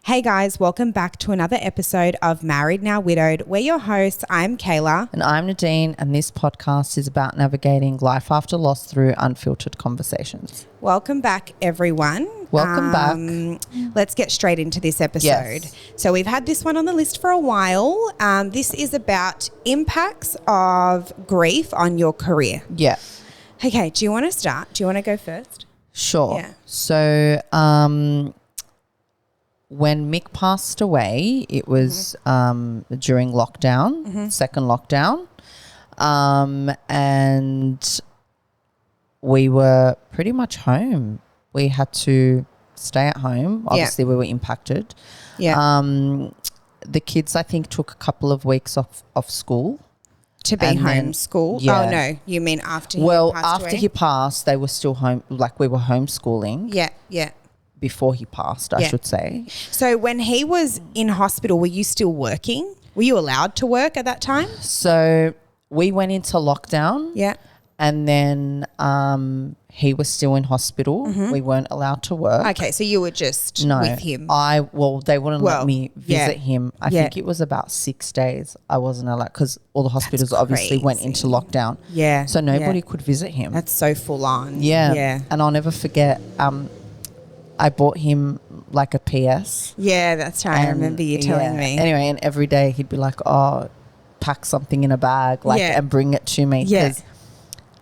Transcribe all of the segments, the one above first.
Hey guys, welcome back to another episode of Married Now Widowed. We're your hosts. I'm Kayla. And I'm Nadine, and this podcast is about navigating life after loss through unfiltered conversations. Welcome back, everyone. Welcome back. Let's get straight into this episode. Yes. So we've had this one on the list for a while. This is about impacts of grief on your career. Yeah. Okay, do you want to start? Do you want to go first? Sure. Yeah. So when Mick passed away, it was during lockdown, second lockdown, and we were pretty much home. We had to stay at home. Obviously, we were impacted. Yeah. The kids, I think, took a couple of weeks off school. To be homeschooled? Yeah. Oh, no. You mean after he passed away? After he passed, they were still home, like we were homeschooling. Yeah, yeah. Before he passed, I should say. So when he was in hospital, were you still working? Were you allowed to work at that time? So we went into lockdown. Yeah. And then he was still in hospital. We weren't allowed to work. Okay, so you were just with him. They wouldn't let me visit him. I think it was about 6 days I wasn't allowed because all the hospitals obviously went into lockdown. Yeah. So nobody could visit him. That's so full on. Yeah. Yeah. And I'll never forget, I bought him like a PS. Yeah, that's right. I remember you telling me. Anyway, and every day he'd be like, oh, pack something in a bag and bring it to me. Because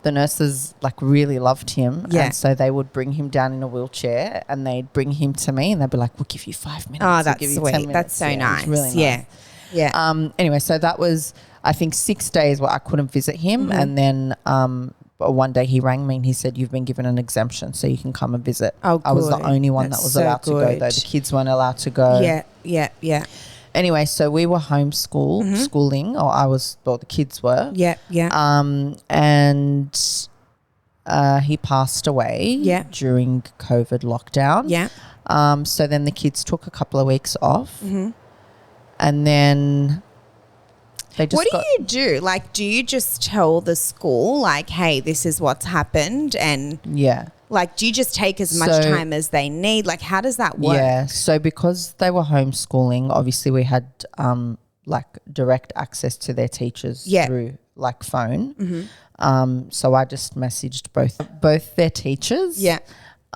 the nurses like really loved him. Yeah. And so they would bring him down in a wheelchair and they'd bring him to me and they'd be like, we'll give you 5 minutes. Oh, that's give you sweet. 10 minutes. That's so nice. It was really nice. Yeah. Anyway, so that was, I think, 6 days where I couldn't visit him. And then one day he rang me and he said, you've been given an exemption so you can come and visit. Oh, good. I was the only one that was allowed to go though. The kids weren't allowed to go. Yeah. Anyway, so we were schooling, or the kids were. Yeah. And he passed away during COVID lockdown. Yeah. So then the kids took a couple of weeks off. And then they just What do you do? Like, do you just tell the school, like, hey, this is what's happened? And like, do you just take as much time as they need? Like, how does that work? Yeah. So because they were homeschooling, obviously we had like direct access to their teachers through like phone. So I just messaged both their teachers. Yeah.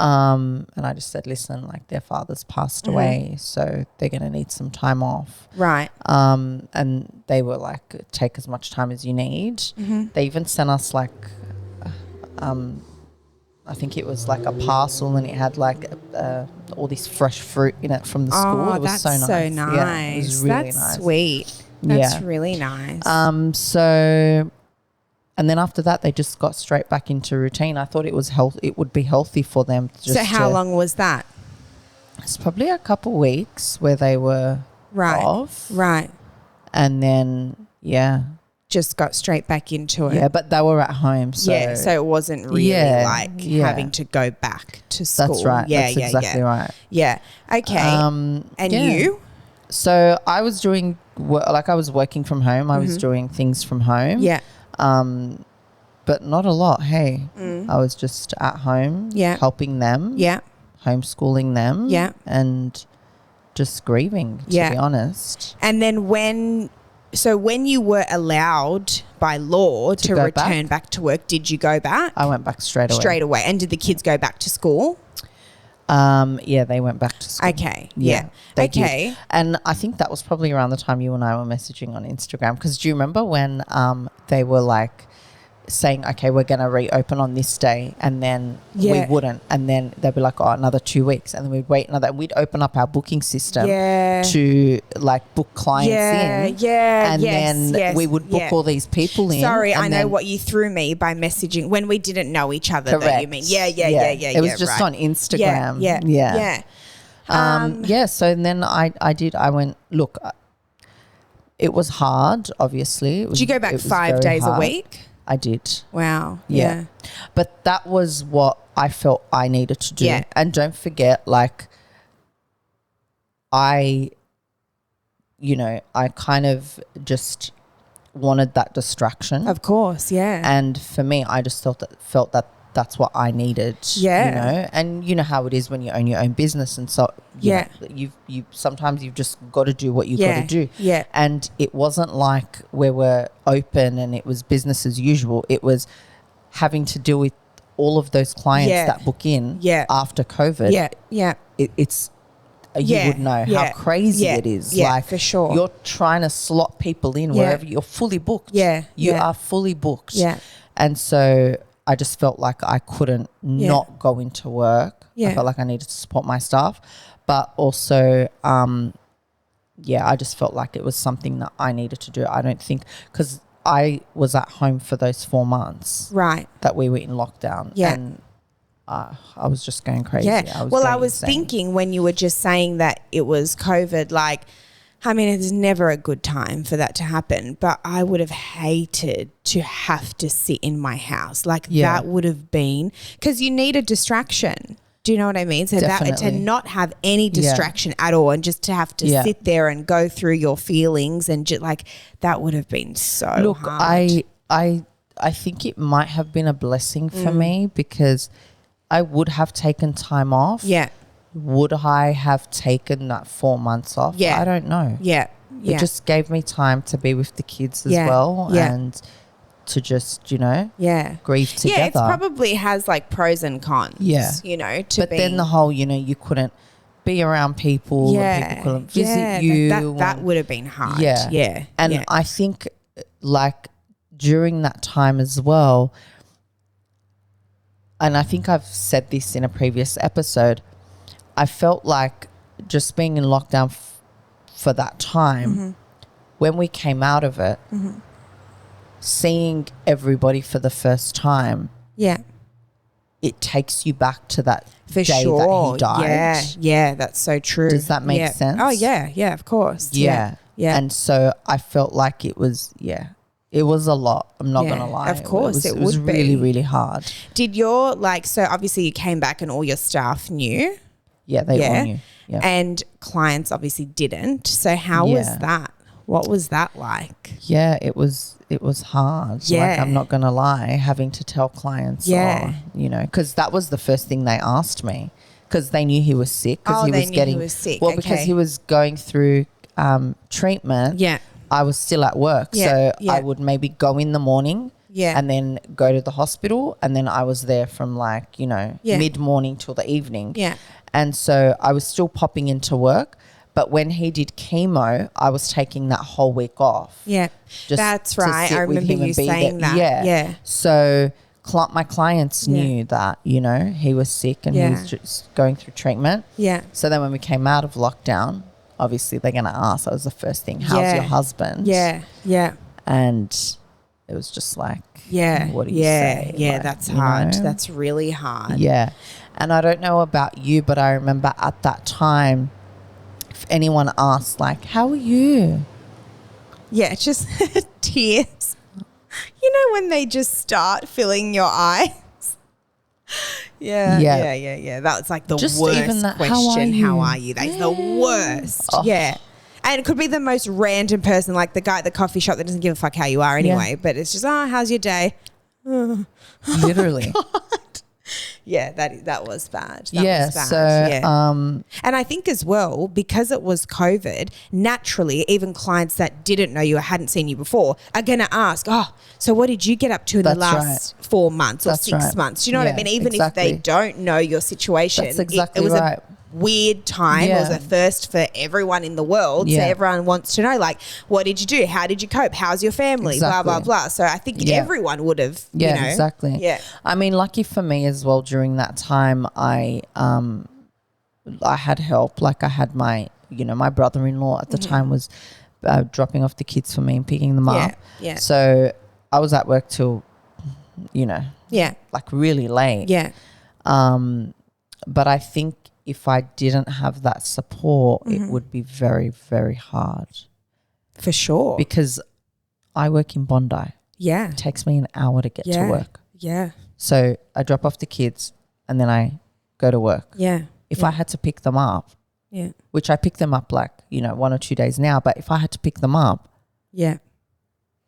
And I just said, listen, like their father's passed away, so they're going to need some time off. Right. And they were like, take as much time as you need. They even sent us like, I think it was like a parcel and it had like all this fresh fruit in it from the school. It was so nice. So nice. Yeah, it was really that's nice. Sweet. That's really nice. And then after that, they just got straight back into routine. I thought it would be healthy for them. So how long was that? It's probably a couple weeks where they were off. Right. And then, just got straight back into it. Yeah, but they were at home. So so it wasn't really having to go back to school. That's right. That's exactly right. Yeah. Okay. And you? So I was doing, I was working from home. I was doing things from home. Yeah. But not a lot. Hey, I was just at home helping them. Yeah. Homeschooling them. Yeah. And just grieving, to be honest. And then when you were allowed by law to return back to work, did you go back? I went back straight away. Straight away. And did the kids go back to school? Yeah, they went back to school. Okay. Yeah. Okay. Did. And I think that was probably around the time you and I were messaging on Instagram. Because do you remember when they were like saying, okay, we're going to reopen on this day, and then we wouldn't, and then they'd be like, oh, another 2 weeks, and then we'd wait another, and we'd open up our booking system to like book clients in, and then we would book all these people in. Sorry, I know what you threw me by messaging when we didn't know each other. Correct. Though, you mean? Yeah. It was just on Instagram. Yeah. So then I went, look, it was hard, obviously. Did you go back 5 days a week? I did. Wow. Yeah. But that was what I felt I needed to do. Yeah. And don't forget, like, I kind of just wanted that distraction. Of course, yeah. And for me, I just felt that that's what I needed. Yeah. You know, and you know how it is when you own your own business, and so you know, you sometimes you've just got to do what you got to do. Yeah. And it wasn't like we were open and it was business as usual. It was having to deal with all of those clients that book in after COVID. Yeah. Yeah. It's you would know how crazy it is. Yeah, like, for sure. You're trying to slot people in wherever you're fully booked. Yeah. You are fully booked. Yeah. And so I just felt like I couldn't not go into work. Yeah. I felt like I needed to support my staff. But also, I just felt like it was something that I needed to do. I don't think, because I was at home for those 4 months. Right. That we were in lockdown. Yeah. And I was just going crazy. Yeah. I was thinking when you were just saying that it was COVID, like, I mean, it's never a good time for that to happen, but I would have hated to have to sit in my house. Like that would have been, because you need a distraction. Do you know what I mean? So that to not have any distraction at all and just to have to sit there and go through your feelings and just like that would have been so hard. I think it might have been a blessing for me because I would have taken time off. Yeah. Would I have taken that 4 months off? Yeah. I don't know. Yeah. It just gave me time to be with the kids as well and to just, you know, grieve together. Yeah, it probably has like pros and cons, you know, but then the whole, you know, you couldn't be around people and people couldn't visit you. That would have been hard. Yeah. Yeah. And I think like during that time as well, and I think I've said this in a previous episode, I felt like just being in lockdown for that time, when we came out of it, seeing everybody for the first time, it takes you back to that day that he died. Yeah, that's so true. Does that make sense? Oh, yeah, of course. Yeah. And so I felt like it was, it was a lot. I'm not going to lie. Of course, it was would be. really, really hard. Did your, like, so obviously you came back and all your staff knew? Yeah, they all knew. Yeah. And clients obviously didn't. So how was that? What was that like? Yeah, it was hard. Yeah. Like, I'm not going to lie, having to tell clients, you know, because that was the first thing they asked me because they knew he was sick. He was sick. Well, because he was going through treatment. Yeah. I was still at work. So I would maybe go in the morning and then go to the hospital. And then I was there from like, you know, mid-morning till the evening. Yeah. And so I was still popping into work. But when he did chemo, I was taking that whole week off. Yeah. That's right. I remember you saying that. Yeah. So my clients knew that, you know, he was sick and he was just going through treatment. Yeah. So then when we came out of lockdown, obviously they're going to ask, that was the first thing, how's your husband? Yeah. Yeah. And it was just like, what do you say? Yeah, like, that's hard. Know? That's really hard. Yeah. And I don't know about you, but I remember at that time, if anyone asked, like, how are you? Yeah, it's just tears. You know when they just start filling your eyes? Yeah. That was like the just worst even that, question. How are you? That's the worst. Oh. Yeah. And it could be the most random person, like the guy at the coffee shop that doesn't give a fuck how you are anyway. But it's just, how's your day? Literally. God. Yeah, that was bad. And I think as well, because it was COVID, naturally, even clients that didn't know you or hadn't seen you before are going to ask, so what did you get up to in the last 4 months or 6 months? Do you know what I mean? Even if they don't know your situation. That's exactly it was right. a weird time. It was a thirst for everyone in the world. So everyone wants to know, like, what did you do? How did you cope? How's your family? Blah, blah, blah. So I think everyone would have, you know. Exactly. Yeah. I mean, lucky for me as well, during that time, I had help. Like I had my brother-in-law at the time was dropping off the kids for me and picking them up. Yeah. So I was at work till, like really late. Yeah. But I think if I didn't have that support, it would be very, very hard. For sure. Because I work in Bondi. Yeah. It takes me an hour to get to work. Yeah. So I drop off the kids and then I go to work. Yeah. If I had to pick them up, which I pick them up like, 1 or 2 days now, but if I had to pick them up,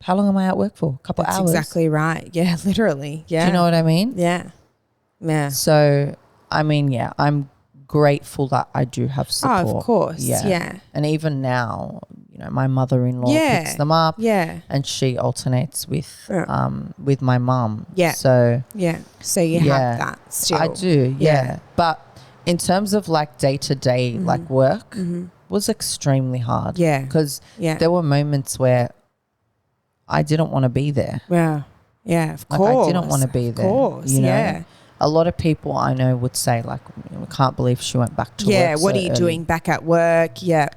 how long am I at work for? A couple of hours. That's exactly right. Yeah, literally. Yeah. Do you know what I mean? Yeah. Yeah. So, I mean, yeah, I'm grateful that I do have support. Oh, of course. Yeah. And even now, you know, my mother-in-law Yeah. picks them up. Yeah. And she alternates with my mum. Yeah. So Yeah. So you have that still. I do, yeah. But in terms of like day-to-day like work was extremely hard. Yeah. Because there were moments where I didn't want to be there. Yeah. Yeah, of course. Like I didn't want to be there. Of course, you know? yeah. A lot of people I know would say like, we can't believe she went back to work. Yeah, what so are you early. doing back at work? Yeah.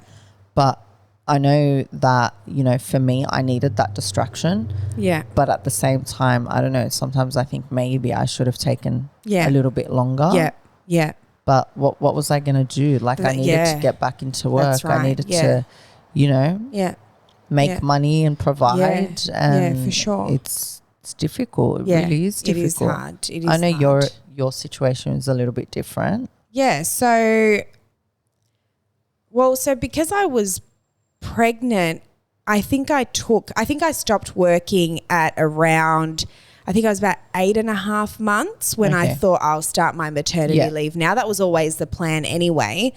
But I know that, you know, for me, I needed that distraction. Yeah. But at the same time, I don't know, sometimes I think maybe I should have taken a little bit longer. Yeah. Yeah. But what was I going to do? Like I needed to get back into work. That's right. I needed to, you know, make money and provide. And for sure. It's difficult. It really is difficult. It is hard. It is I know hard. your situation is a little bit different. Yeah. So because I was pregnant, I think I stopped working at around, I think I was about 8.5 months when I thought I'll start my maternity leave now. That was always the plan anyway.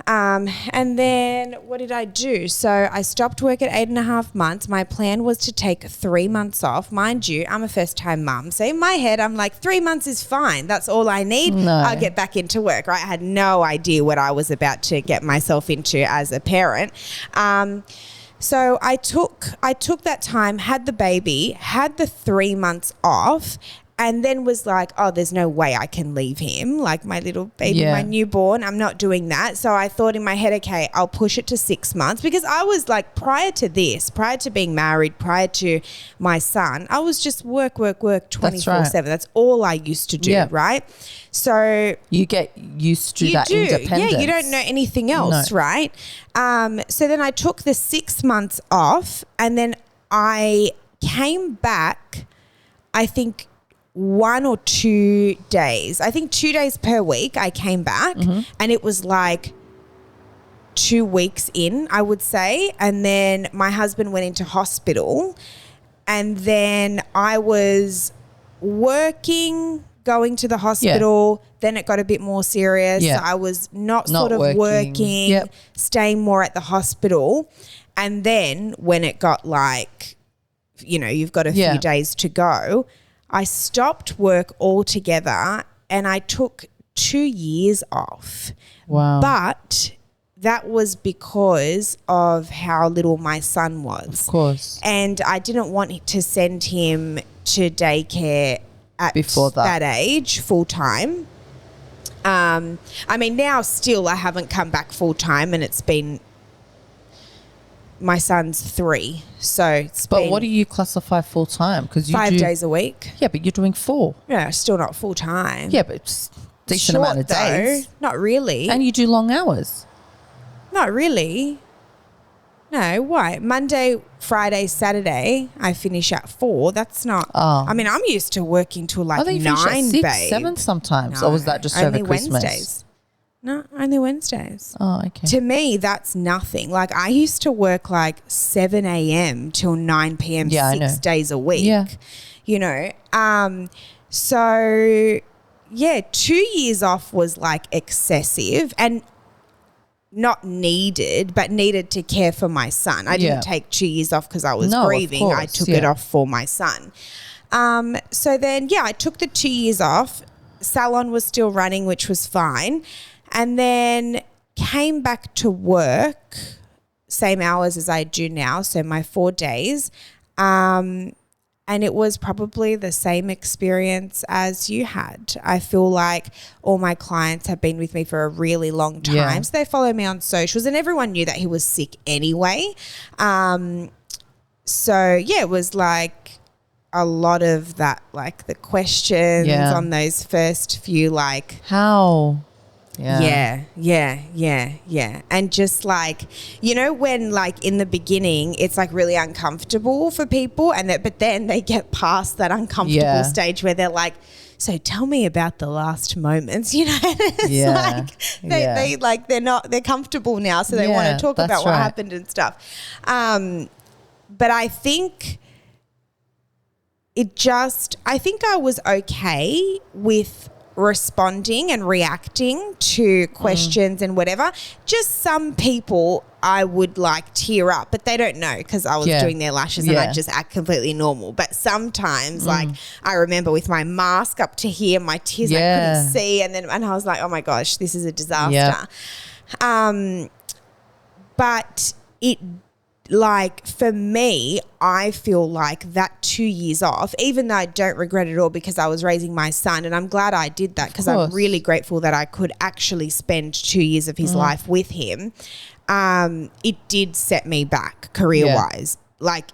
And then what did I do? So I stopped work at 8.5 months. My plan was to take 3 months off. Mind you, I'm a first-time mum. So in my head, I'm like, 3 months is fine. That's all I need. No. I'll get back into work, right? I had no idea what I was about to get myself into as a parent. So I took that time, had the baby, had the 3 months off, and then was like, oh, there's no way I can leave him, like my little baby, my newborn. I'm not doing that. So I thought in my head, okay, I'll push it to 6 months, because I was like, prior to being married, prior to my son, I was just work 24/7. That's all I used to do, right? So you get used to that independence. Yeah, you don't know anything else, right? So then I took the 6 months off, and then I came back, I think 1 or 2 days. I think 2 days per week I came back, and it was like 2 weeks in, I would say. And then my husband went into hospital, and then I was working, going to the hospital. Then it got a bit more serious. So I was not sort of working, staying more at the hospital. And then when it got like, you know, you've got a few days to go, I stopped work altogether, and I took 2 years off. Wow. But that was because of how little my son was. Of course. And I didn't want to send him to daycare at before that age full time. I mean, now still I haven't come back full time, and it's been, my son's 3, so it's But been what do you classify full time? Because you 5 days a week. Yeah, but you're doing 4. Yeah, still not full time. Yeah, but it's decent amount of days. Though. Not really. And you do long hours. Not really. No, why? Monday, Friday, Saturday, I finish at 4. That's not. Oh. I mean, I'm used to working till like 9, you finish at 6, babe. 7 sometimes. No, or was that just only over Christmas? Wednesdays. No, only Wednesdays. Oh, okay. To me, that's nothing. Like, I used to work like 7 a.m. till 9 p.m. 6 days a week. Yeah. You know? So, yeah, 2 years off was like excessive and not needed, but needed to care for my son. I didn't take 2 years off because I was grieving. I took it off for my son. So then, I took the 2 years off. Salon was still running, which was fine. And then came back to work, same hours as I do now, so my 4 days. And it was probably the same experience as you had. I feel like all my clients have been with me for a really long time. Yeah. So they follow me on socials, and everyone knew that he was sick anyway. It was like a lot of that, like the questions on those first few, like how. Yeah. And just like, you know, when like in the beginning, it's like really uncomfortable for people, but then they get past that uncomfortable stage where they're like, so tell me about the last moments, you know? They're comfortable now, so they want to talk about what happened and stuff. But I think I think I was okay with responding and reacting to questions and whatever. Just some people I would like tear up, but they don't know because I was doing their lashes and I just act completely normal. But sometimes like I remember with my mask up to here, my tears I couldn't see, and I was like, oh my gosh, this is a disaster. But it, like, for me, I feel like that 2 years off, even though I don't regret it at all because I was raising my son, and I'm glad I did that because I'm really grateful that I could actually spend 2 years of his life with him. It did set me back career-wise, like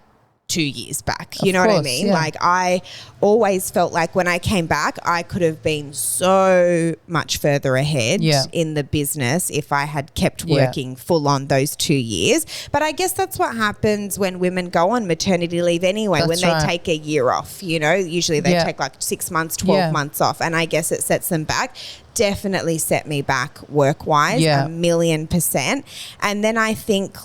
2 years back. You know what I mean? Like, I always felt like when I came back, I could have been so much further ahead in the business if I had kept working full on those 2 years. But I guess that's what happens when women go on maternity leave anyway, when they take a year off, you know, usually they take like 6 months, 12 months off. And I guess it sets them back. Definitely set me back work-wise, 1,000,000%. And then I think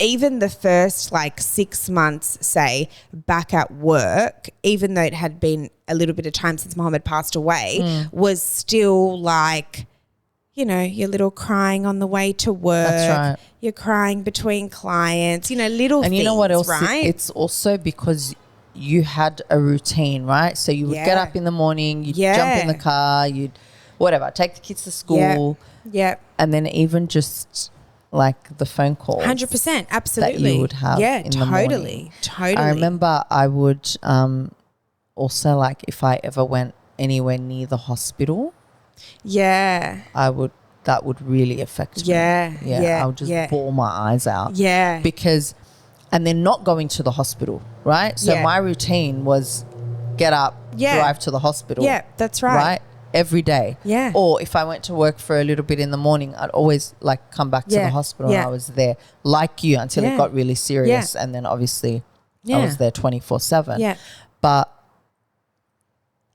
even the first like 6 months, say, back at work, even though it had been a little bit of time since Mohammed passed away, was still like, you know, you're little crying on the way to work. That's right. You're crying between clients, you know, little things, you know what else? right? It's also because you had a routine, right? So you would get up in the morning, you'd jump in the car, you'd whatever, take the kids to school. And then even just like the phone calls. 100%, absolutely. That you would have in the morning. Totally. I remember I would also, like, if I ever went anywhere near the hospital, that would really affect me. I would just bawl my eyes out. Because, and then not going to the hospital, right? So my routine was get up, drive to the hospital. Yeah, that's right. Right? Every day. Or if I went to work for a little bit in the morning, I'd always like come back to the hospital and I was there like you until it got really serious. And then obviously I was there 24/7. But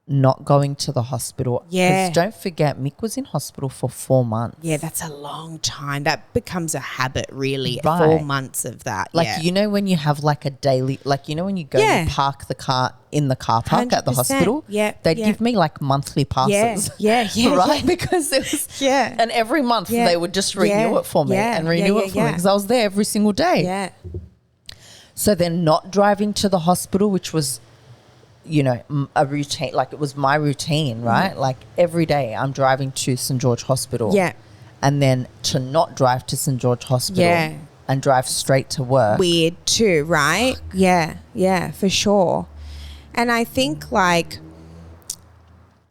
not going to the hospital. Because don't forget, Mick was in hospital for 4 months. Yeah, that's a long time. That becomes a habit, really. Right. 4 months of that. Like, you know, when you have like a daily, like, you know, when you go and park the car in the car park at the hospital, they'd give me like monthly passes. Right? Because it was, and every month they would just renew it for me and renew it for me because I was there every single day. So then not driving to the hospital, which was, you know, a routine, like it was my routine, right? Like every day I'm driving to St. George Hospital. And then to not drive to St. George Hospital and drive straight to work. Weird too, right? Yeah, for sure. And I think like,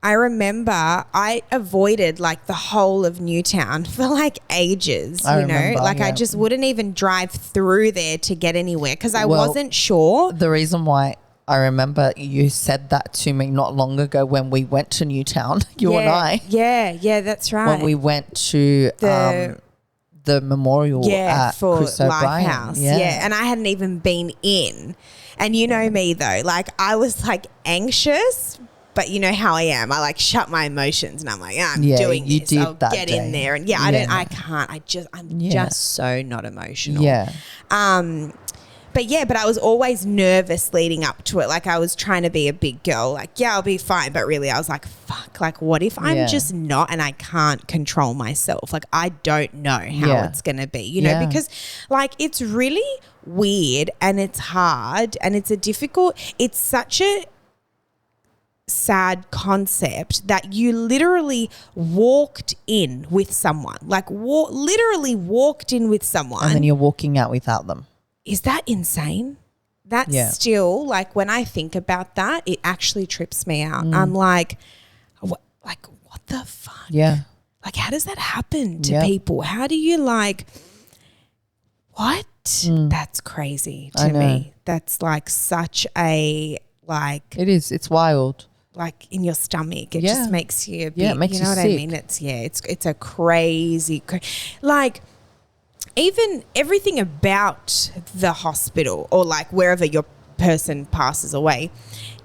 I remember I avoided like the whole of Newtown for like ages, I just wouldn't even drive through there to get anywhere because I wasn't sure. The reason why I remember you said that to me not long ago when we went to Newtown, you and I. Yeah, that's right. When we went to the memorial at for Chris O'Brien. Lifehouse. And I hadn't even been in. And you know me though, like I was like anxious, but you know how I am. I like shut my emotions and I'm like, I'm doing this. I'll get in there. And I'm just so not emotional. But I was always nervous leading up to it. Like I was trying to be a big girl. Like, I'll be fine. But really I was like, fuck, like what if I'm just not and I can't control myself? Like I don't know how it's going to be, you know, because like it's really weird and it's hard and it's it's such a sad concept that you literally walked in with someone, like literally walked in with someone. And then you're walking out without them. Is that insane? That's still, like, when I think about that, it actually trips me out. I'm like, what the fuck? Yeah. Like, how does that happen to people? How do you, like, what? That's crazy to me. That's, like, such a, like. It is. It's wild. Like, in your stomach. It just makes you a bit, it makes you know what sick. I mean? It's a crazy, like, even everything about the hospital or like wherever your person passes away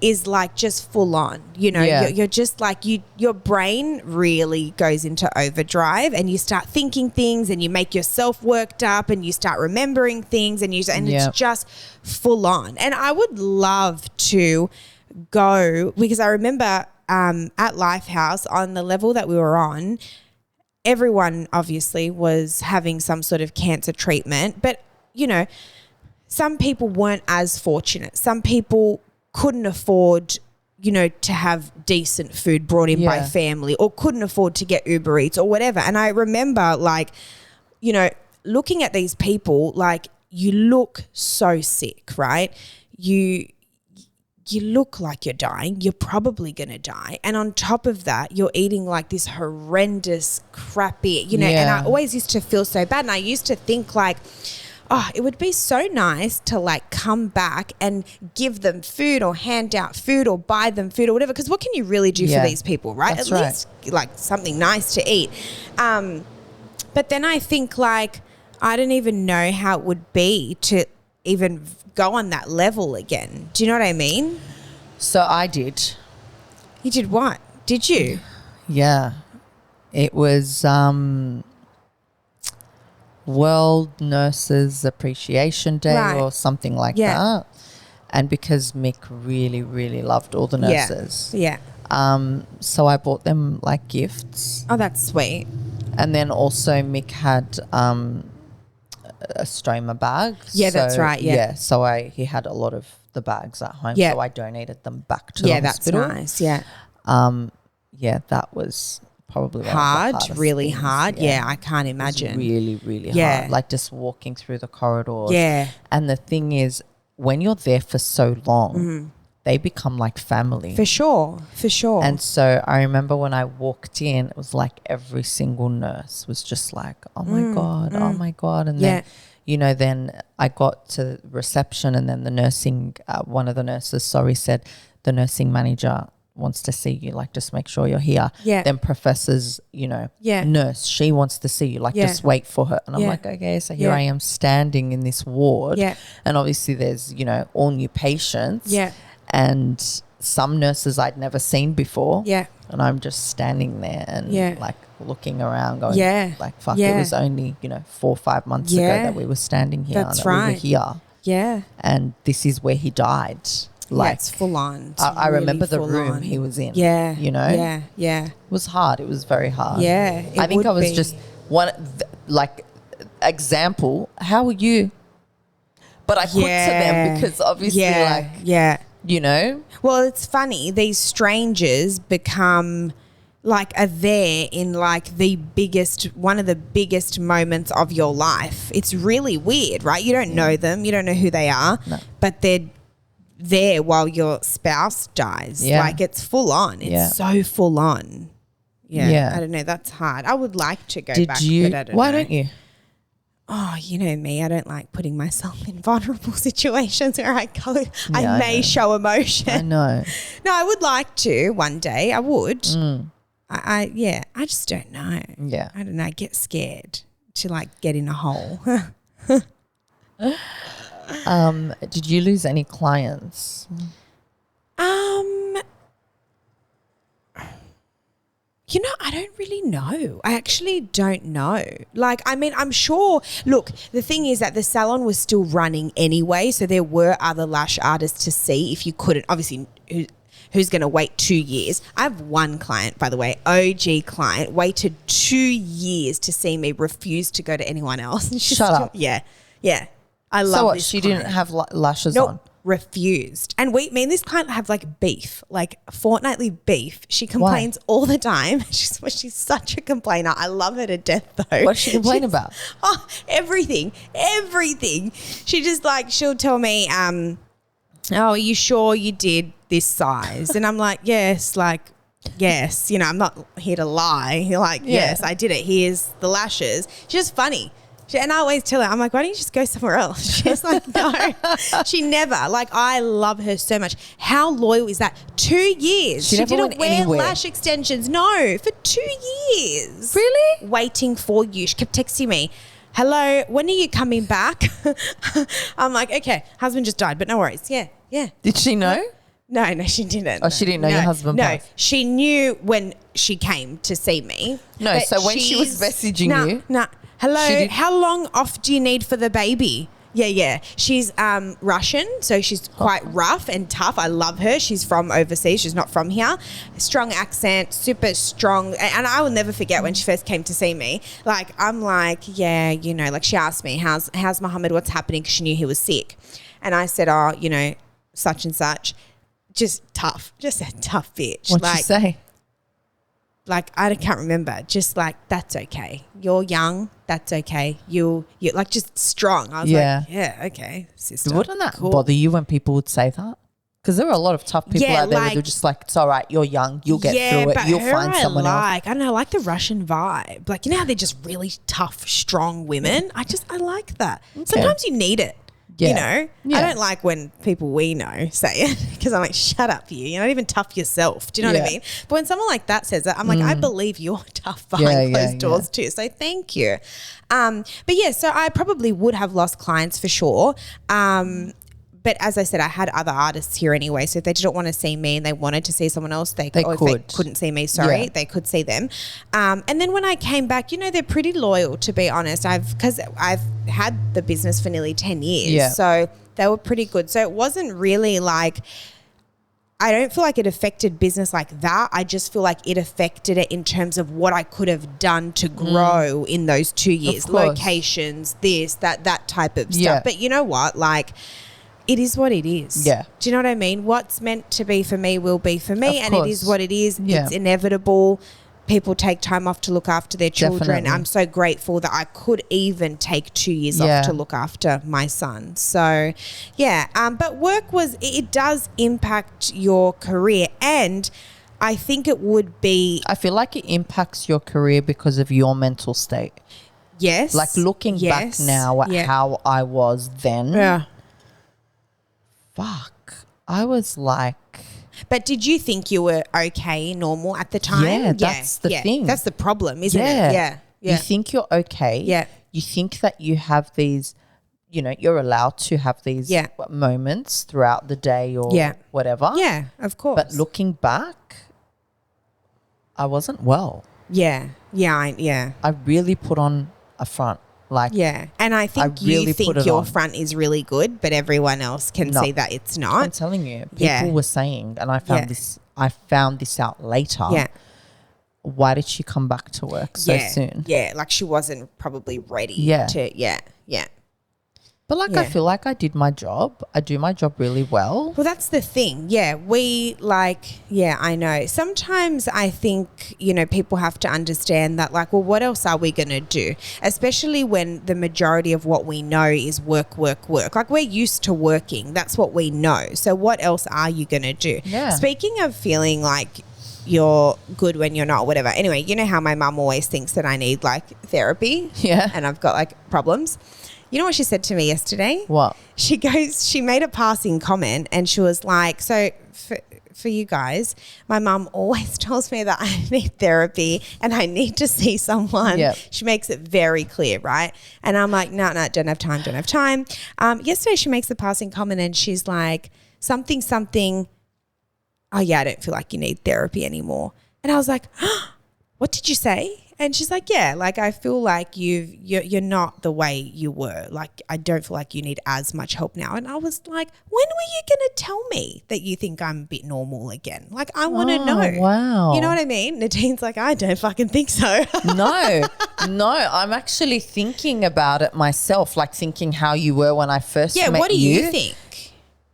is like just full on, you know, you're just like your brain really goes into overdrive and you start thinking things and you make yourself worked up and you start remembering things and it's just full on. And I would love to go, because I remember at Lifehouse on the level that we were on, everyone obviously was having some sort of cancer treatment, but you know, some people weren't as fortunate. Some people couldn't afford, you know, to have decent food brought in by family, or couldn't afford to get Uber Eats or whatever. And I remember, like, you know, looking at these people, like, you look so sick, right? You look like you're dying. You're probably going to die. And on top of that, you're eating like this horrendous, crappy, you know, and I always used to feel so bad. And I used to think like, oh, it would be so nice to like come back and give them food or hand out food or buy them food or whatever. Because what can you really do for these people, right? That's At least like something nice to eat. But then I think like, I don't even know how it would be to even go on that level again. Do you know what I mean? So I did. You did what? Did you? Yeah. It was World Nurses Appreciation Day or something like that. And because Mick really, really loved all the nurses. Yeah. So I bought them like gifts. Oh, that's sweet. And then also Mick had a stoma bag. Yeah, that's right. Yeah. So he had a lot of the bags at home. Yeah. So I donated them back to the hospital. Yeah, that's nice. Yeah. Yeah, that was probably hard, really things. hard. Yeah, I can't imagine. Really, really hard. Like just walking through the corridors. Yeah. And the thing is, when you're there for so long, they become like family. For sure. And so I remember when I walked in, it was like every single nurse was just like, oh my God, oh my God. And then, you know, then I got to reception, and then the nursing, one of the nurses, said the nursing manager wants to see you, like just make sure you're here. Yeah. Then professor's, you know, nurse, she wants to see you, like just wait for her. And I'm like, okay, so here I am standing in this ward. Yeah. And obviously there's, you know, all new patients. Yeah. And some nurses I'd never seen before. Yeah. And I'm just standing there and like looking around going, like, fuck, it was only, you know, 4 or 5 months ago that we were standing here. That's and right. We were here. Yeah. And this is where he died. Like, it's full on. I remember the room he was in. Yeah. You know? Yeah. Yeah. It was hard. It was very hard. Yeah. I think I was just like, example, how are you? But I put to them because obviously you know. Well, it's funny. These strangers become like are there in like one of the biggest moments of your life. It's really weird, right? You don't know them. You don't know who they are, but they're there while your spouse dies. Yeah. Like it's full on. It's so full on. Yeah. I don't know. That's hard. I would like to go back. But I don't Why know. don't you? Oh, you know me. I don't like putting myself in vulnerable situations where I may show emotion. I know. No, I would like to one day. I would. I just don't know. Yeah. I don't know. I get scared to like get in a hole. Did you lose any clients? You know, I don't really know. I actually don't know. Like, I mean, I'm sure. Look, the thing is that the salon was still running anyway, so there were other lash artists to see if you couldn't. Obviously, who's going to wait 2 years? I have one client, by the way, OG client, waited 2 years to see me, refused to go to anyone else. And Shut up. Yeah. I love so what, this she client. didn't have lashes Nope. on? Refused. And me and this client have like beef, like fortnightly beef. She complains all the time. She's such a complainer. I love her to death though. What does she complain about? Oh, everything. She just like, she'll tell me, oh, are you sure you did this size? And I'm like, yes, you know, I'm not here to lie. You're like, yes, I did it. Here's the lashes. She's just funny. And I always tell her, I'm like, why don't you just go somewhere else? She's like, no. She never. Like, I love her so much. How loyal is that? 2 years. She never didn't wear anywhere. lash extensions. No, for 2 years. Really? Waiting for you. She kept texting me, hello, when are you coming back? I'm like, okay, husband just died, but no worries. Yeah. Did she know? No, she didn't. Oh, she didn't know your husband passed? No, she knew when she came to see me. No, so when she was messaging you? No. Hello, how long off do you need for the baby? Yeah. She's Russian, so she's quite rough and tough. I love her. She's from overseas. She's not from here. Strong accent, super strong. And I will never forget when she first came to see me. Like, I'm like, yeah, you know, like she asked me, how's Muhammad, what's happening? Because she knew he was sick. And I said, oh, you know, such and such. Just tough. Just a tough bitch. What'd she say? Like, I can't remember. Just like, that's okay. You're young. That's okay. You like just strong. I was like, yeah, okay, sister. Wouldn't that bother you when people would say that? Because there were a lot of tough people out there that were just like, it's all right, you're young, you'll get through it, you'll find someone else. I don't know, I like the Russian vibe. Like, you know how they're just really tough, strong women? I like that. Okay. Sometimes you need it. Yeah. You know, I don't like when people we know say it because I'm like, shut up, you're not even tough yourself. Do you know what I mean? But when someone like that says it, I'm like, I believe you're tough behind closed doors too. So thank you. But yeah, so I probably would have lost clients for sure. But as I said, I had other artists here anyway. So if they didn't want to see me and they wanted to see someone else, they could. If they couldn't see me, they could see them. And then when I came back, you know, they're pretty loyal, to be honest. Because I've had the business for nearly 10 years. Yeah. So they were pretty good. So it wasn't really like, I don't feel like it affected business like that. I just feel like it affected it in terms of what I could have done to grow in those 2 years. Locations, this, that type of stuff. But you know what? Like, it is what it is. Yeah. Do you know what I mean? What's meant to be for me will be for me, and it is what it is. Yeah. It's inevitable. People take time off to look after their children. Definitely. I'm so grateful that I could even take 2 years off to look after my son. So, yeah. But work it does impact your career, and I think it would be. I feel like it impacts your career because of your mental state. Yes. Like looking back now at how I was then. Yeah. Fuck. I was like. But did you think you were okay, normal at the time? Yeah, that's the thing. That's the problem, isn't it? Yeah. You think you're okay. Yeah. You think that you have these, you know, you're allowed to have these moments throughout the day or whatever. Yeah, of course. But looking back, I wasn't well. Yeah. I really put on a front. Like, and I think you think your front is really good, but everyone else can see that it's not. I'm telling you, people were saying, and I found this out later. Yeah. Why did she come back to work so soon? Yeah, like she wasn't probably ready to, yeah. But like I feel like I did my job. I do my job really well. Well, that's the thing. Yeah, I know. Sometimes I think, you know, people have to understand that like, well, what else are we going to do? Especially when the majority of what we know is work. Like we're used to working. That's what we know. So what else are you going to do? Yeah. Speaking of feeling like you're good when you're not, whatever. Anyway, you know how my mum always thinks that I need like therapy. Yeah. And I've got like problems. You know what she said to me yesterday? What? She made a passing comment and she was like, so for you guys, my mum always tells me that I need therapy and I need to see someone. Yep. She makes it very clear, right? And I'm like, no, don't have time. Yesterday she makes the passing comment and she's like, something, oh yeah, I don't feel like you need therapy anymore. And I was like, what did you say? And she's like, yeah, like I feel like you're not the way you were. Like I don't feel like you need as much help now. And I was like, when were you going to tell me that you think I'm a bit normal again? Like I want to know. Wow. You know what I mean? Nadine's like, I don't fucking think so. No, I'm actually thinking about it myself, like thinking how you were when I first met you. Yeah, what do you think?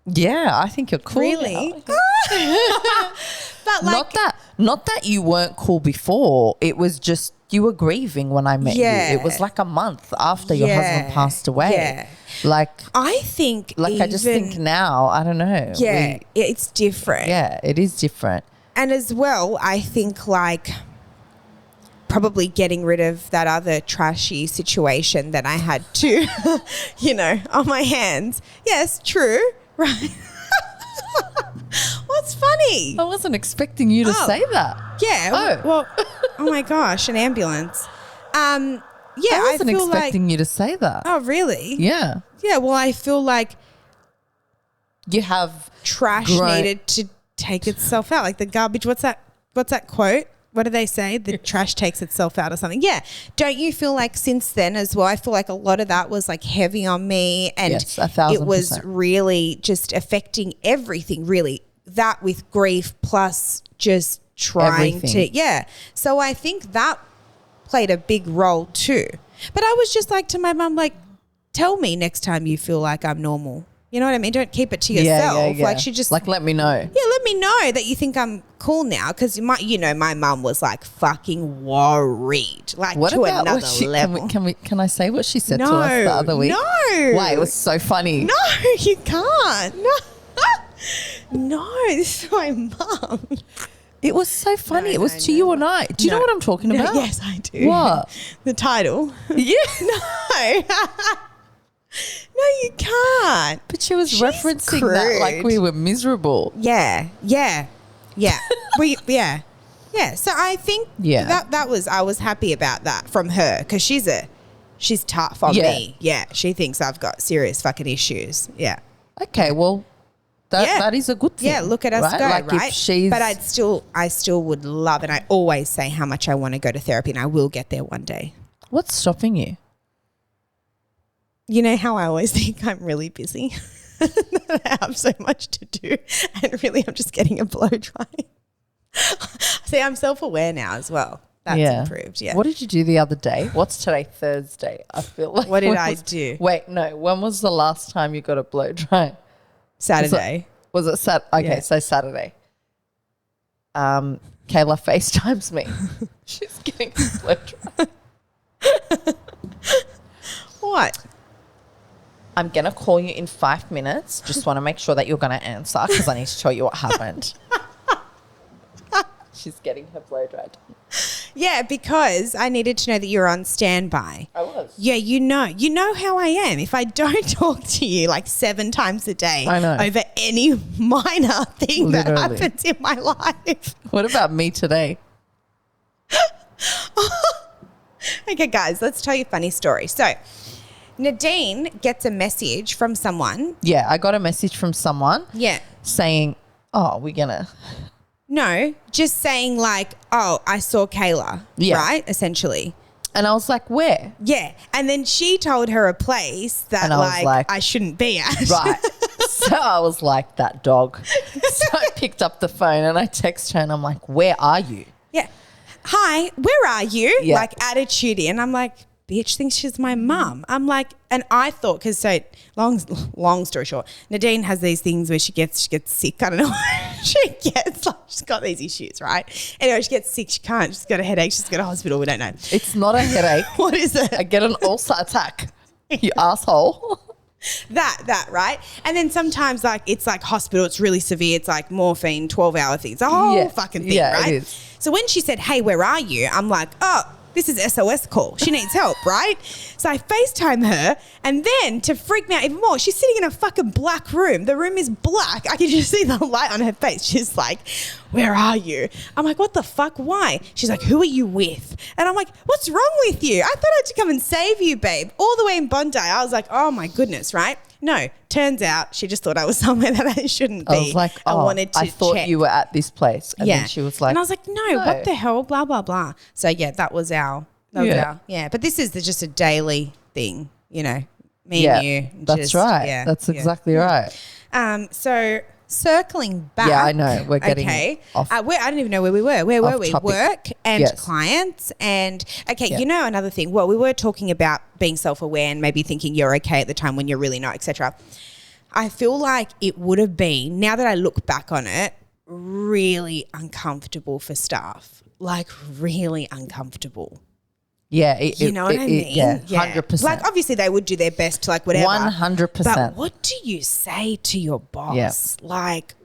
Yeah, I think you're cool. Really? But like, not that you weren't cool before. It was just you were grieving when I met you. It was like a month after your husband passed away. Yeah. Like I think I just think now, I don't know. Yeah, it's different. Yeah, it is different. And as well, I think like probably getting rid of that other trashy situation that I had to, you know, on my hands. Yes, true. Right. What's funny? I wasn't expecting you to say that. Yeah. Well, oh my gosh, an ambulance. I wasn't expecting you to say that. Oh, really? Yeah. Yeah, well, I feel like you have trash needed to take itself out. Like the garbage. What's that quote? what do they say? The trash takes itself out or something. Yeah. Don't you feel like since then as well, I feel like a lot of that was like heavy on me, and Yes, 1,000%. it was really just affecting everything, really. That with grief plus just trying Everything. to, yeah. So I think that played a big role too. But I was just like to my mum, like, tell me next time you feel like I'm normal. You know what I mean? Don't keep it to yourself. Yeah. Like she just like, let me know. yeah, let me know that you think I'm cool now, because my mum was like fucking worried, like What to about another what she, level. can I say what she said to us the other week? No. Why? It was so funny. No, you can't. No. No, this is my mum. It was so funny. No, it was no, to no. you and I. Do you know No. what I'm talking about? Yes, I do. What? The title. Yeah. No. No, you can't. But she was She's referencing that like crude. we were miserable. Yeah. Yeah. So I think that was, I was happy about that from her, because she's tough on me. Yeah. She thinks I've got serious fucking issues. Yeah. Okay, well, that is a good thing. Yeah, look at us go, Like right? if she's, But I still would love, and I always say how much I want to go to therapy, and I will get there one day. what's stopping you? You know how I always think I'm really busy? I have so much to do, and really I'm just getting a blow dry. See, I'm self-aware now as well. That's improved, yeah. What did you do the other day? What's today? Thursday. I feel like. What did I do? Wait, no. When was the last time you got a blow dry? Saturday. Was it Saturday? Okay, Yeah. so Saturday. Kayla FaceTimes me. She's getting a blow dry. What? I'm going to call you in 5 minutes. Just want to make sure that you're going to answer, because I need to tell you what happened. She's getting her blow dried. Yeah, because I needed to know that you're on standby. I was. Yeah, you know how I am. If I don't talk to you like 7 times a day I know. over any minor thing that Literally. happens in my life. What about me today? Okay, guys, let's tell you a funny story. So Nadine gets a message from someone. Yeah, I got a message from someone Yeah. saying, oh, we're going to... No, just saying like, oh, I saw Kayla, Yeah. right? Essentially. And I was like, where? Yeah. And then she told her a place that And I was like, I shouldn't be at. Right. So I was like, that dog. So I picked up the phone and I text her and I'm like, where are you? Yeah. Hi, where are you? Yeah. Like attitude in. I'm like, bitch thinks she's my mum. I'm like, and I thought, because so long story short, Nadine has these things where she gets sick. I don't know. She gets like, she's got these issues, right? Anyway, she gets sick. She can't. She's got a headache. She's got a hospital. We don't know. It's not a headache. What is it? I get an ulcer attack. You asshole. That, right? And then sometimes like it's like hospital, it's really severe. It's like morphine, 12-hour thing. It's a whole fucking thing, Yeah, right? it is. So when she said, hey, where are you? I'm like, oh, this is SOS call. She needs help, right? So I FaceTime her, and then to freak me out even more, she's sitting in a fucking black room. The room is black. I can just see the light on her face. She's like, where are you? I'm like, what the fuck? Why? She's like, who are you with? And I'm like, what's wrong with you? I thought I had to come and save you, babe. All the way in Bondi. I was like, oh my goodness, right? No, turns out she just thought I was somewhere that I shouldn't be. I was like, oh, I thought check. you were at this place. And then she was like, and I was like, no, what the hell, blah, blah, blah. So yeah, that was our, but this is just a daily thing, you know, me and you. That's just, right. Yeah, That's exactly right. So circling back. Yeah, I know. We're getting off. I don't even know where we were. Where were we? topic. Work and Yes. clients. And Yeah. you know, another thing. Well, we were talking about being self-aware and maybe thinking you're okay at the time when you're really not, etc. I feel like it would have been, now that I look back on it, really uncomfortable for staff. Like really uncomfortable. Yeah. You know what I mean? Yeah, 100%. Like obviously they would do their best to like whatever. 100%. But what do you say to your boss? Like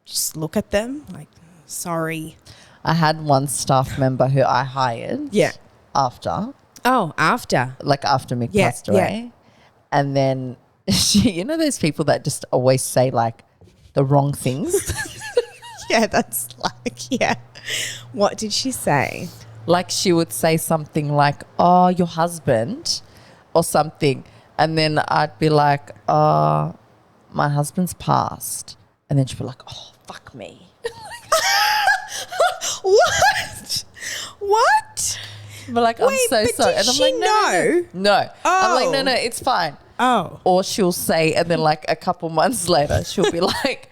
just look at them like, sorry. I had one staff member who I hired after Mick passed away. And then she, you know those people that just always say like the wrong things? Yeah, that's like, What did she say? Like she would say something like, oh, your husband or something. And then I'd be like, my husband's passed. And then she'd be like, oh, fuck me. What? What? But like, I'm so but sorry. did And I'm she like, no. know? I'm like, Oh. no, it's fine. Oh. Or she'll say, and then like a couple months later, she'll be like,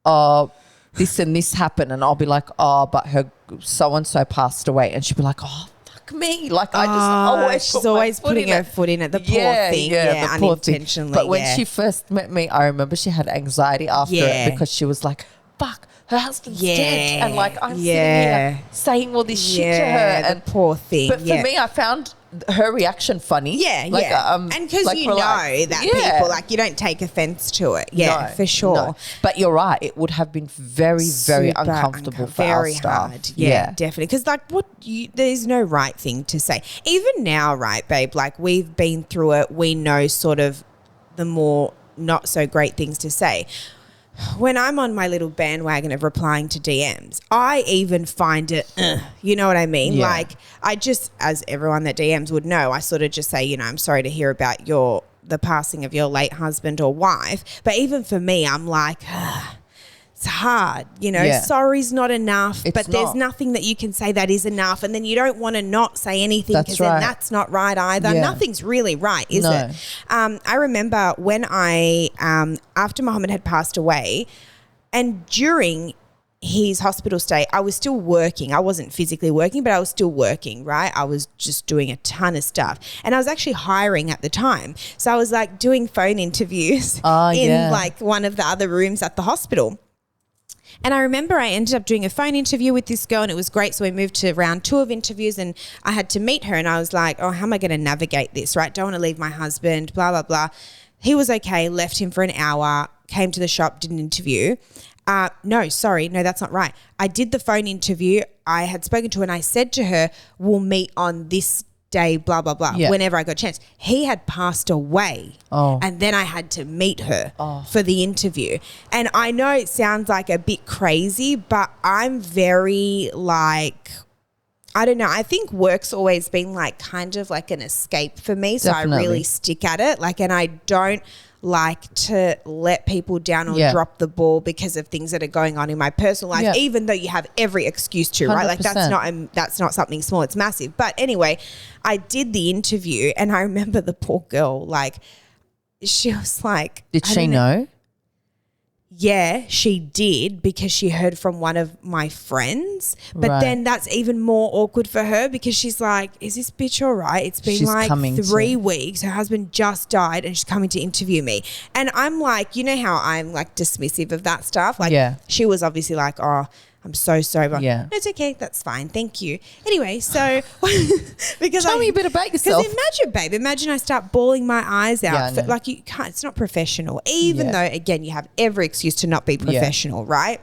oh, this and this happened. And I'll be like, oh, but her so-and-so passed away. And she'll be like, oh, fuck me. Like I just always she's put my always foot putting in her it. foot in it. The poor thing. Yeah, the poor thing. unintentionally. But when she first met me, I remember she had anxiety after it because she was like, fuck, her husband's dead. And like, I'm sitting here saying all this shit to her. The And poor thing. But for me, I found her reaction funny. Yeah, like, yeah. And because like you know that people, like, you don't take offense to it. Yeah, No, for sure. no. But you're right. It would have been very, very Super uncomfortable for very our staff. hard. Yeah, definitely. Because like, there's no right thing to say. Even now, right, babe? Like, we've been through it. We know sort of the more not so great things to say. When I'm on my little bandwagon of replying to DMs, I even find it, you know what I mean? Yeah. Like, I just, as everyone that DMs would know, I sort of just say, you know, I'm sorry to hear about the passing of your late husband or wife. But even for me, I'm like, it's hard, you know, sorry's not enough, but there's nothing that you can say that is enough. And then you don't want to not say anything because then that's not right either. Yeah. Nothing's really right, is it? I remember when after Mohammed had passed away and during his hospital stay, I was still working. I wasn't physically working, but I was still working, right? I was just doing a ton of stuff. And I was actually hiring at the time. So I was like doing phone interviews in like one of the other rooms at the hospital. And I remember I ended up doing a phone interview with this girl and it was great. So we moved to round 2 of interviews and I had to meet her and I was like, oh, how am I going to navigate this, right? Don't want to leave my husband, blah, blah, blah. He was okay, left him for an hour, came to the shop, did an interview. No, that's not right. I did the phone interview. I had spoken to her and I said to her, we'll meet on this day, blah, blah, blah, whenever I got a chance. He had passed away and then I had to meet her for the interview. And I know it sounds like a bit crazy, but I'm very like, I don't know. I think work's always been like kind of like an escape for me. So I really stick at it. Like, and I don't like to let people down or drop the ball because of things that are going on in my personal life, even though you have every excuse to, 100%. Right? Like that's not something small, it's massive. But anyway, I did the interview and I remember the poor girl, like she was like, did she know? Yeah, she did because she heard from one of my friends. But then that's even more awkward for her because she's like, is this bitch all right? It's been like 3 weeks. Her husband just died and she's coming to interview me. And I'm like, you know how I'm like dismissive of that stuff? Like she was obviously like, oh, I'm so sorry. But no, it's okay. That's fine. Thank you. Anyway, so because tell me a bit about yourself. Because imagine I start bawling my eyes out. Like you can't. It's not professional. Even though again you have every excuse to not be professional, right?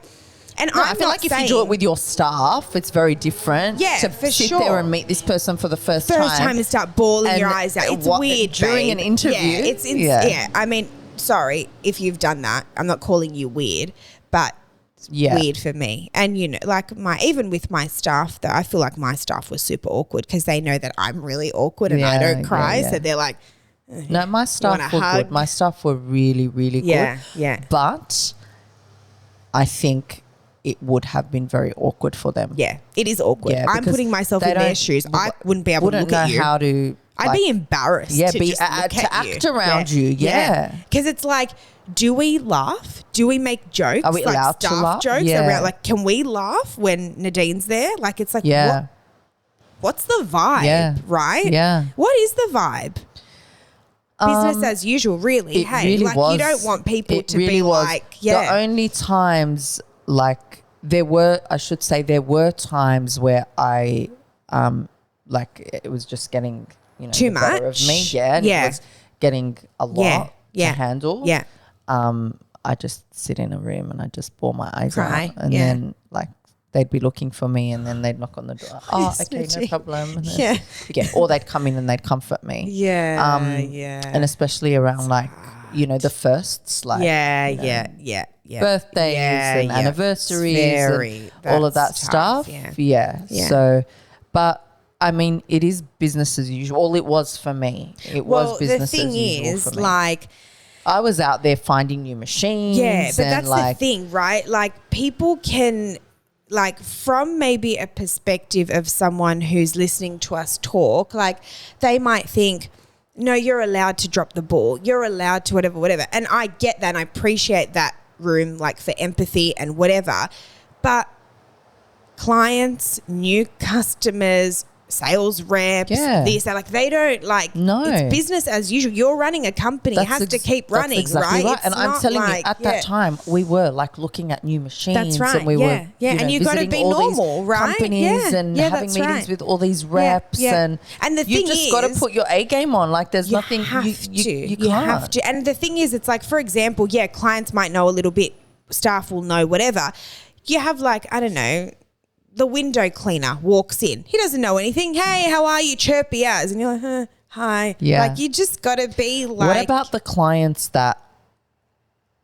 And I feel like if you do it with your staff, it's very different. Yeah, to for sit sure. there and meet this person for the first time. And start bawling your eyes out. It's weird during an interview. Yeah, I mean, sorry if you've done that. I'm not calling you weird, but. Weird for me. And you know, like even with my staff though, I feel like my staff was super awkward because they know that I'm really awkward and I don't cry. So they're like, no, my staff were good. My staff were really, really good. Yeah. But I think it would have been very awkward for them. Yeah, it is awkward. Yeah, I'm putting myself in their shoes. I wouldn't be able to look at you. How to I'd be embarrassed to act around you. Yeah. Because it's like, do we laugh? Do we make jokes? Are we allowed to laugh? Jokes around, like, can we laugh when Nadine's there? Like, it's like, what's the vibe, right? Yeah. What is the vibe? Business as usual, really. Hey, really like, you don't want people to be like, The only times, like, there were times where I, like, it was just getting, you know, too the better much of me. Yeah. And it was getting a lot to handle. Yeah. I just sit in a room and I just bawl my eyes Cry. out. And then like they'd be looking for me and then they'd knock on the door. Oh, okay, no problem. And then, or they'd come in and they'd comfort me. Yeah. And especially around like, you know, the firsts, like birthdays and anniversaries and all of that stuff. Yeah. So, but I mean, it is business as usual. All it was for me. It was business as usual for me. The thing is, like, I was out there finding new machines. Yeah, but that's like, the thing, right? Like, people can, like from maybe a perspective of someone who's listening to us talk, like they might think, no, you're allowed to drop the ball. You're allowed to whatever. And I get that and I appreciate that room like for empathy and whatever. But clients, new customers, sales reps, this, that, like they don't like, no, it's business as usual. You're running a company, it has to keep running, exactly right? And I'm telling you, at that time, we were like looking at new machines. That's right. And we were, and you got to be normal, right? Companies and having meetings with all these reps, and the you thing just is, got to put your A game on. Like there's nothing you have to. And the thing is, it's like, for example, clients might know a little bit, staff will know whatever. You have like, I don't know, the window cleaner walks in. He doesn't know anything. Hey, how are you? Chirpy as. And you're like, hi. Yeah. Like you just got to be like. What about the clients that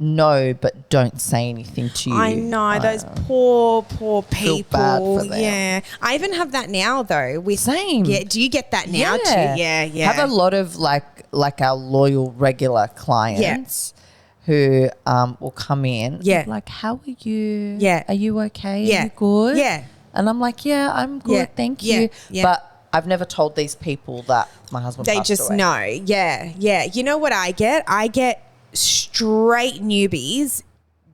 know but don't say anything to you? I know, those poor people. Feel bad for them. Yeah. I even have that now though. Same. Yeah. Do you get that now too? Yeah. Have a lot of like our loyal regular clients. Who will come in like, how are you? Yeah. Are you okay? Yeah. Are you good? Yeah. And I'm like, yeah, I'm good. Thank you. Yeah. But I've never told these people that my husband passed away. They just know. Yeah. Yeah. You know what I get? I get straight newbies,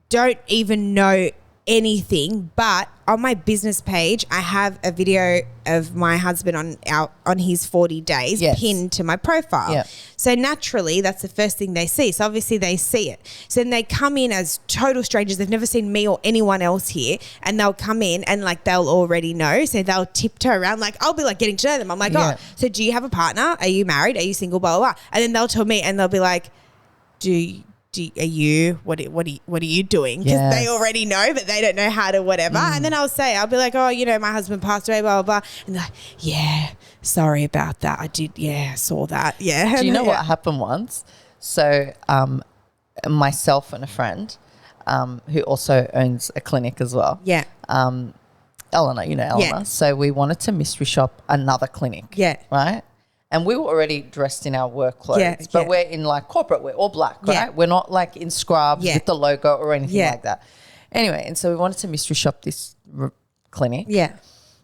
don't even know anything, but on my business page I have a video of my husband on his 40 days pinned to my profile. So naturally that's the first thing they see. So obviously they see it. So then they come in as total strangers. They've never seen me or anyone else here, and they'll come in and like they'll already know. So they'll tiptoe around, like I'll be like getting to know them. I'm like, oh, so do you have a partner? Are you married? Are you single? Blah blah blah. And then they'll tell me, and they'll be like, are you what are you doing? Because they already know, but they don't know how to whatever. And then I'll be like, oh, my husband passed away, blah blah blah. And they're like, yeah, sorry about that. I did, I saw that. Yeah. Do you know what happened once? So myself and a friend who also owns a clinic as well. Yeah. Eleanor, Eleanor. Yeah. So we wanted to mystery shop another clinic. Yeah. Right? And we were already dressed in our work clothes, but we're in like corporate, we're all black, right? Yeah. We're not like in scrubs with the logo or anything like that. Anyway, and so we wanted to mystery shop this clinic. Yeah.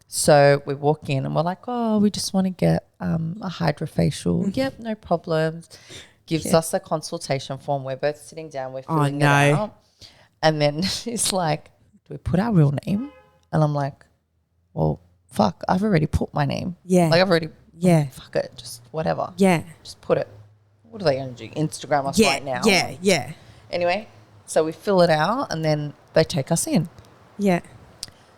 So we walk in and we're like, oh, we just want to get a hydrofacial. Yep, no problems. Gives us a consultation form. We're both sitting down, we're filling it out. And then she's like, do we put our real name? And I'm like, well, fuck, I've already put my name. Yeah. Like I've already... Yeah. Fuck it. Just whatever. Yeah. Just put it. What are they going to do? Instagram us right now? Yeah. Yeah. Anyway, so we fill it out and then they take us in. Yeah.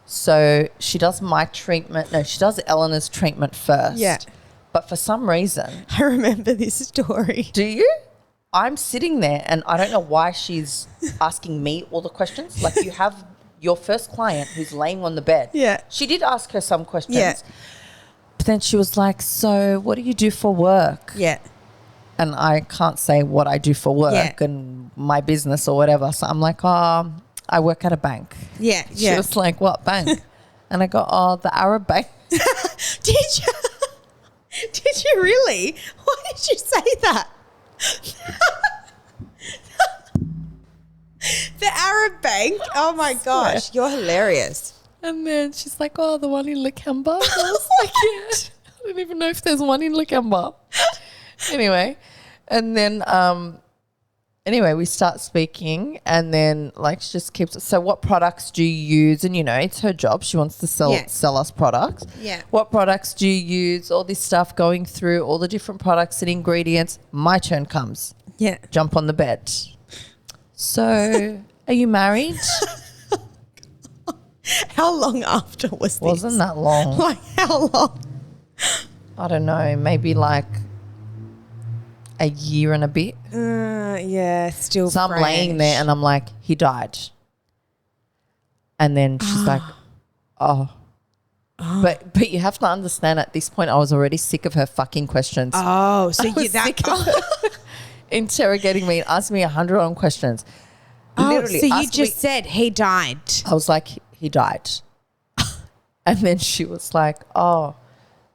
So she does my treatment. No, she does Eleanor's treatment first. Yeah. But for some reason. I remember this story. Do you? I'm sitting there and I don't know why she's asking me all the questions. Like you have your first client who's laying on the bed. Yeah. She did ask her some questions. Yeah. But then she was like, so what do you do for work? Yeah. And I can't say what I do for work and my business or whatever. So I'm like, oh, I work at a bank. Yeah. She was like, what bank? And I go, oh, the Arab bank. Did you? Did you really? Why did you say that? The Arab bank? Oh my gosh, you're hilarious. And then she's like, oh, the one in Lakemba. I was like, yeah. I don't even know if there's one in Lakemba. Anyway, and then we start speaking and then like she just keeps, so what products do you use? And it's her job. She wants to sell us products. Yeah. What products do you use? All this stuff, going through all the different products and ingredients. My turn comes. Yeah. Jump on the bed. So are you married? How long after was this? Wasn't that long. Like how long? I don't know, maybe like a year and a bit. Yeah, still So fresh. I'm laying there and I'm like, he died. And then she's like, oh. But you have to understand at this point I was already sick of her fucking questions. Oh, so sick of her interrogating me and asking me 100 questions. Literally, so you just said he died. I was like, he died. And then she was like, oh,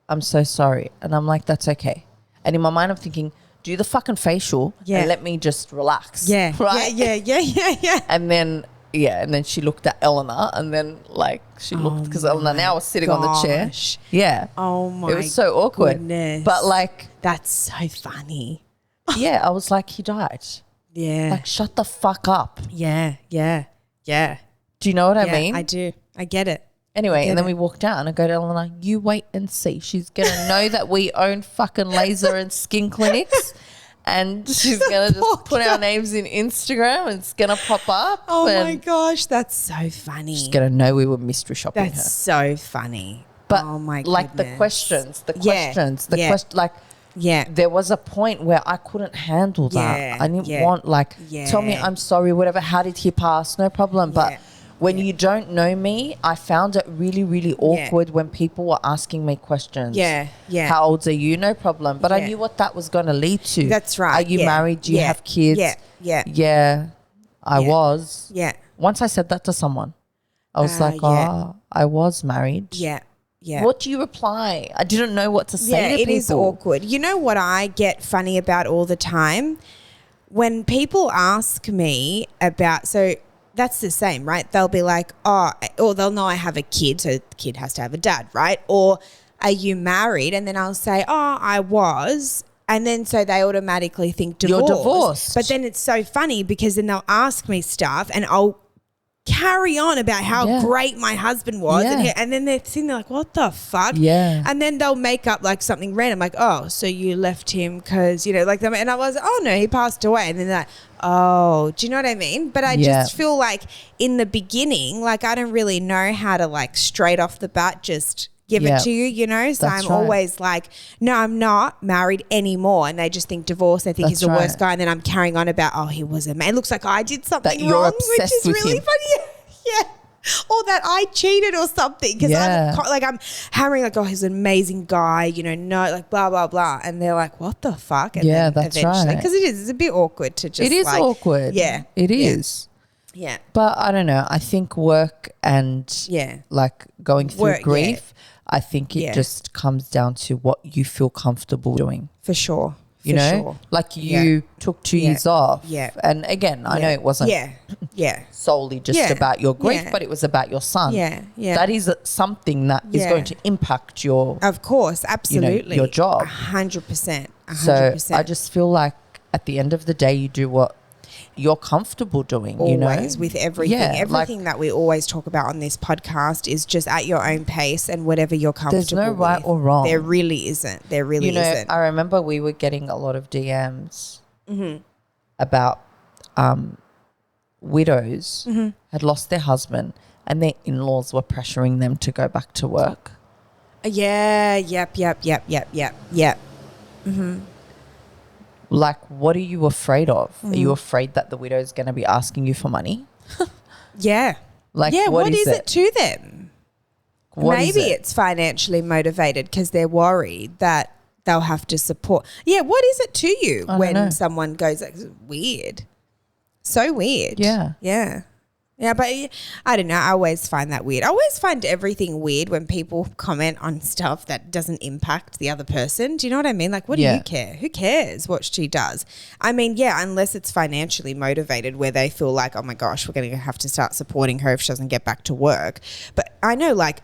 I'm so sorry. And I'm like, that's okay. And in my mind I'm thinking, do the fucking facial and let me just relax. Yeah. Right? Yeah. And then Yeah, and then she looked at Eleanor, and then like she looked because Eleanor now was sitting on the chair. Yeah. Oh my. It was so awkward. Goodness. But like, that's so funny. Yeah, I was like, he died. Yeah. Like, shut the fuck up. Yeah. Do you know what I mean? I do. I get it. Anyway, and then we walked out and I go to Eleanor, you wait and see. She's going to know that we own fucking laser and skin clinics. And she's going to just put our names in Instagram and it's going to pop up. Oh my gosh, that's so funny. She's going to know we were mystery shopping her. That's so funny. But oh my goodness. like the questions, like there was a point where I couldn't handle that. I didn't want tell me I'm sorry, whatever. How did he pass? No problem. But when you don't know me, I found it really, really awkward when people were asking me questions. How old are you? No problem. But I knew what that was going to lead to. That's right. Are you married? Do you have kids? Yeah. I was. Yeah. Once I said that to someone, I was like, I was married. Yeah. What do you reply? I didn't know what to say to people. It is awkward. You know what I get funny about all the time? When people ask me about, so that's the same, right? They'll be like, or they'll know I have a kid, so the kid has to have a dad, right? Or are you married? And then I'll say, I was. And then so they automatically think divorce. You're divorced. But then it's so funny because then they'll ask me stuff and I'll carry on about how great my husband was. And then they're sitting there like, what the fuck? Yeah. And then they'll make up like something random like, oh, so you left him because, like them. And I was, oh, no, he passed away. And then they're like, oh, do you know what I mean? But I just feel like in the beginning, like I don't really know how to like straight off the bat just give it to you, So That's I'm always like, no, I'm not married anymore. And they just think divorce. They think he's the worst guy. And then I'm carrying on about, oh, he was a man. It looks like I did something wrong, which is really funny. Yeah. Or that I cheated or something. Because I'm hammering like, oh, he's an amazing guy, no, like blah, blah, blah. And they're like, what the fuck? And then that's eventually, right. Because it's a bit awkward to just It is awkward. Yeah. It is. Yeah. But I don't know. I think work and like going through grief, I think it just comes down to what you feel comfortable doing. For sure. Like you took 2 years off. Yeah. And again, I know it wasn't solely just about your grief, but it was about your son. Yeah. That is something that is going to impact your... Of course, absolutely. Your job. 100%. So I just feel like at the end of the day, you do what you're comfortable doing, always, with everything. Everything that we always talk about on this podcast is just at your own pace and whatever you're comfortable with. There's no right or wrong. There really isn't. There really isn't. I remember we were getting a lot of DMs about widows had lost their husband and their in-laws were pressuring them to go back to work. Yep. Like, what are you afraid of? Are you afraid that the widow is going to be asking you for money? Like, what is it to them? Maybe it's financially motivated because they're worried that they'll have to support. Yeah, what is it to you when someone goes, like, weird? So weird. Yeah, but I don't know. I always find that weird. I always find everything weird when people comment on stuff that doesn't impact the other person. Do you know what I mean? Like, what do you care? Who cares what she does? I mean, unless it's financially motivated where they feel like, oh my gosh, we're going to have to start supporting her if she doesn't get back to work. But I know, like,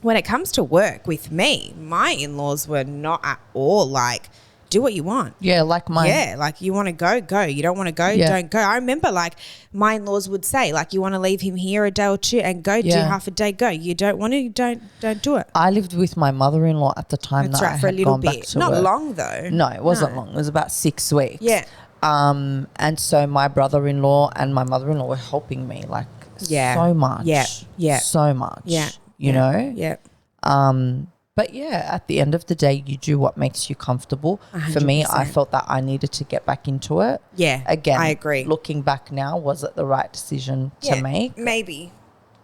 when it comes to work with me, my in-laws were not at all like, do what you want. Yeah, like mine. Yeah, like you want to go, go. You don't want to go, don't go. I remember like my in-laws would say like you want to leave him here a day or two and go do half a day, go. You don't want to, don't do it. I lived with my mother-in-law at the time. That's right, for a little bit. Not work. Long though. No, it wasn't long. It was about 6 weeks. Yeah. And so my brother-in-law and my mother-in-law were helping me like so much. Yeah. So much. Yeah. You know? Yeah. But at the end of the day, you do what makes you comfortable. 100%. For me, I felt that I needed to get back into it. Yeah, again, I agree. Looking back now, was it the right decision to make? Maybe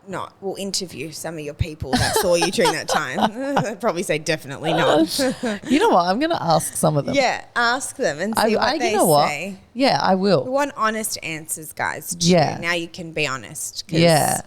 not. We'll interview some of your people that saw you during that time. They'd probably say definitely not. You know what? I'm going to ask some of them. Yeah, ask them and see what they say. What? Yeah, I will. We want honest answers, guys. Too. Yeah. Now you can be honest. Yeah.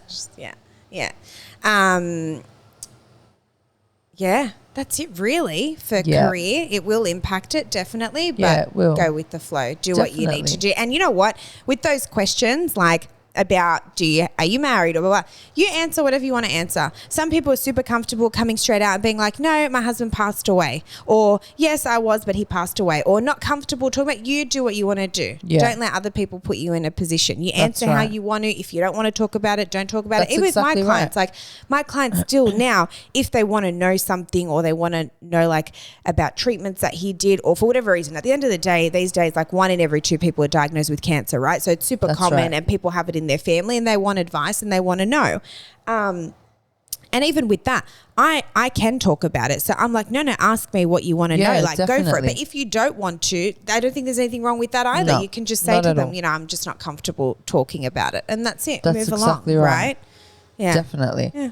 Yeah, that's it really for career. It will impact it definitely, but it will. Go with the flow. Do what you need to do. And you know what? With those questions, like about are you married or blah, blah. You answer whatever you want to answer. Some people are super comfortable coming straight out and being like, no, my husband passed away, or yes, I was, but he passed away, or not comfortable talking about. You do what you want to do. Don't let other people put you in a position. You answer how you want to. If you don't want to talk about it, don't talk about it. Even exactly with my clients, like my clients still now, if they want to know something or they want to know like about treatments that he did, or for whatever reason, at the end of the day, these days, like 1 in every 2 people are diagnosed with cancer, right? So it's super common and people have it in their family and they want advice and they want to know. And even with that, I can talk about it. So I'm like, no, ask me what you want to know. Like, go for it. But if you don't want to, I don't think there's anything wrong with that either. No, you can just say to them, you know, I'm just not comfortable talking about it. And that's it. That's Move exactly along, right. Yeah. Definitely. Yeah.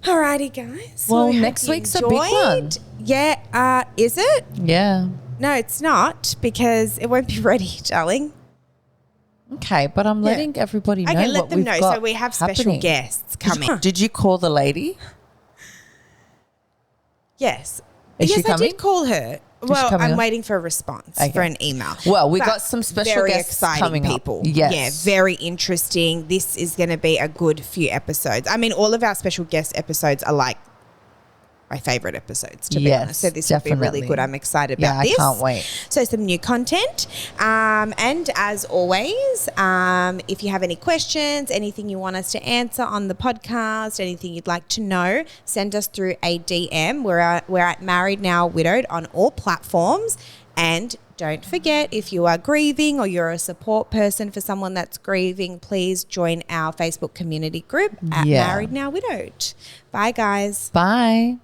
Alrighty, guys. Well, next week's a big one. Yeah. Is it? Yeah. No, it's not, because it won't be ready, darling. Okay, but I'm letting everybody know. Okay, let what them we've know. got So we have special happening. guests coming. Did you call the lady? Yes. Is she I coming? did call her. Well, coming I'm on? waiting for a response for an email. Well, we But got some special very guests exciting coming people. up. Yes. Yeah, very interesting. This is going to be a good few episodes. I mean, all of our special guest episodes are like my favorite episodes, to be honest. So this will be really good. I'm excited about this. I can't wait. So some new content. And as always, if you have any questions, anything you want us to answer on the podcast, anything you'd like to know, send us through a DM. We're at Married Now Widowed on all platforms. And don't forget, if you are grieving or you're a support person for someone that's grieving, please join our Facebook community group at Married Now Widowed. Bye, guys. Bye.